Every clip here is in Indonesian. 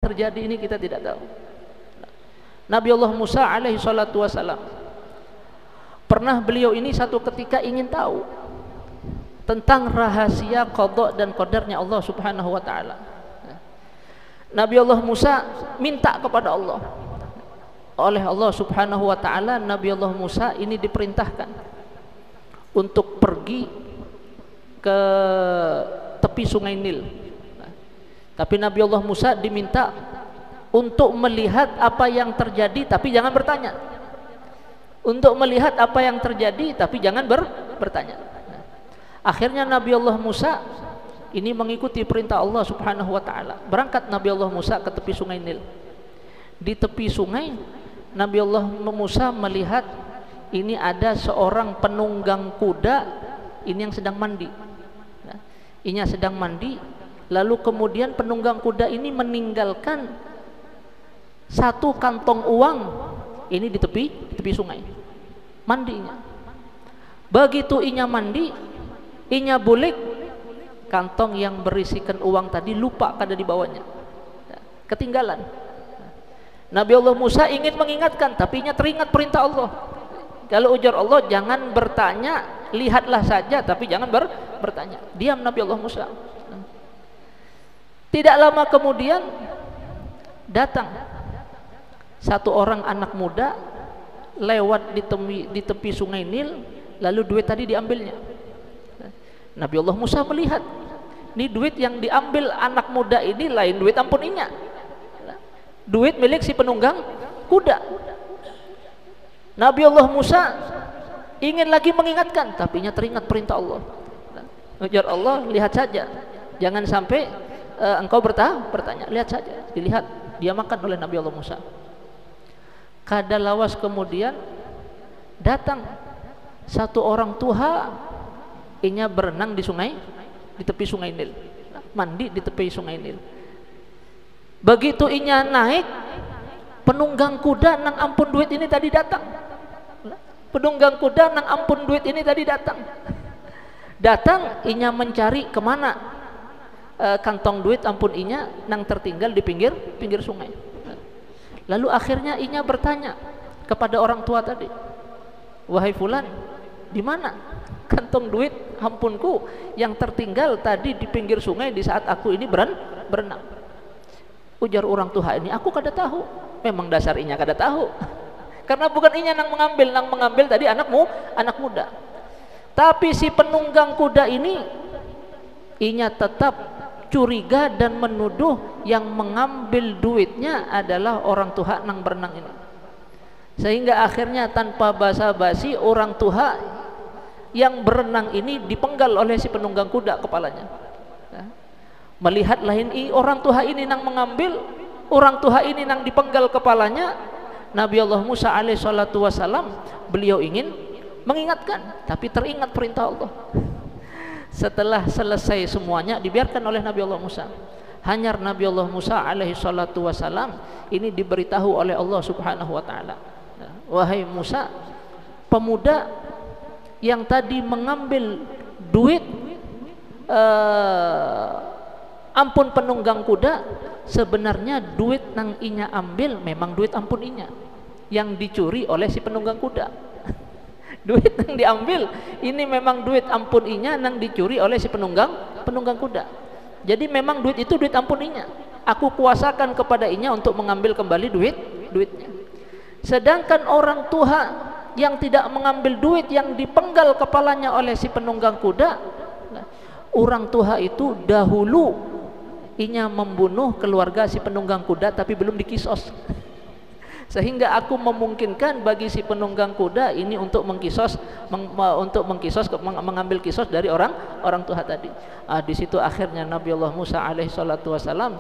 terjadi ini kita tidak tahu. Nabi Allah Musa alaihi salatu wasalam, pernah beliau ini satu ketika ingin tahu tentang rahasia qada dan qadarnya Allah subhanahu wa ta'ala. Nabi Allah Musa minta kepada Allah. Oleh Allah subhanahu wa ta'ala, Nabi Allah Musa ini diperintahkan untuk pergi ke tepi sungai Nil. Tapi Nabi Allah Musa diminta untuk melihat apa yang terjadi, tapi jangan bertanya. Untuk melihat apa yang terjadi, tapi jangan bertanya. Akhirnya Nabi Allah Musa ini mengikuti perintah Allah subhanahu wa ta'ala. Berangkat Nabi Allah Musa ke tepi sungai Nil. Di tepi sungai, Nabi Allah Musa melihat ini ada seorang penunggang kuda ini yang sedang mandi. Ini yang sedang mandi. Lalu kemudian penunggang kuda ini meninggalkan satu kantong uang ini di tepi sungai mandinya. Begitu inya mandi, inya bulik, kantong yang berisikan uang tadi lupa kada di bawahnya, ketinggalan. Nabi Allah Musa ingin mengingatkan, tapi inya teringat perintah Allah. Kalau ujar Allah, jangan bertanya, lihatlah saja, tapi jangan bertanya. Diam Nabi Allah Musa. Tidak lama kemudian datang satu orang anak muda lewat di tepi sungai Nil, lalu duit tadi diambilnya. Nabi Allah Musa melihat, ini duit yang diambil anak muda ini lain duit ampuninya, duit milik si penunggang kuda. Nabi Allah Musa ingin lagi mengingatkan, tapi nya teringat perintah Allah. Ujar Allah, lihat saja, jangan sampai engkau bertanya, lihat saja. Dilihat, dia makan oleh Nabi Allah Musa. Kada lawas kemudian datang satu orang tua, inya berenang di sungai, di tepi sungai Nil, mandi di tepi sungai Nil. Begitu inya naik, penunggang kuda nang ampun duit ini tadi datang. Penunggang kuda nang ampun duit ini tadi datang. Datang, inya mencari kemana kantong duit ampun inya nang tertinggal di pinggir sungai. Lalu akhirnya inya bertanya kepada orang tua tadi, wahai fulan, di mana kantong duit ampunku yang tertinggal tadi di pinggir sungai di saat aku ini berenang? Ujar orang tua ini, aku kada tahu. Memang dasar inya kada tahu, karena bukan inya nang mengambil tadi anak muda. Tapi si penunggang kuda ini, inya tetap curiga dan menuduh yang mengambil duitnya adalah orang tua nang berenang ini. Sehingga akhirnya tanpa basa-basi orang tua yang berenang ini dipenggal oleh si penunggang kuda kepalanya. Melihat lain orang tua ini nang mengambil, orang tua ini nang dipenggal kepalanya, Nabi Allah Musa alaihi salatu wasalam beliau ingin mengingatkan, tapi teringat perintah Allah. Setelah selesai semuanya dibiarkan oleh Nabi Allah Musa. Hanya Nabi Allah Musa alaihi salatu wasalam ini diberitahu oleh Allah subhanahu wa ta'ala, wahai Musa, pemuda yang tadi mengambil duit ampun penunggang kuda, sebenarnya duit nang inya ambil memang duit ampun inya yang dicuri oleh si penunggang kuda. Duit yang diambil ini memang duit ampun inya nang dicuri oleh si penunggang kuda. Jadi memang duit itu duit ampun inya. Aku kuasakan kepada inya untuk mengambil kembali duitnya. Sedangkan orang tua yang tidak mengambil duit yang dipenggal kepalanya oleh si penunggang kuda, orang tua itu dahulu inya membunuh keluarga si penunggang kuda tapi belum dikisos. Sehingga aku memungkinkan bagi si penunggang kuda ini untuk mengambil kisos dari orang tua tadi. Di situ akhirnya Nabi Allah Musa alaihi salatu wasalam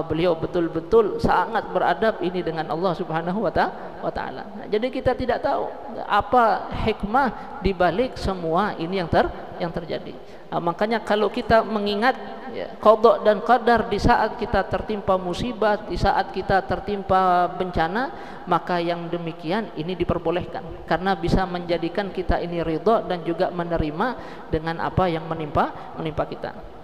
beliau betul-betul sangat beradab ini dengan Allah subhanahu wa ta'ala. Jadi kita tidak tahu apa hikmah dibalik semua ini yang terjadi. Makanya kalau kita mengingat qada dan qadar di saat kita tertimpa musibah, di saat kita tertimpa bencana, maka yang demikian ini diperbolehkan karena bisa menjadikan kita ini ridha dan juga menerima dengan apa yang menimpa kita.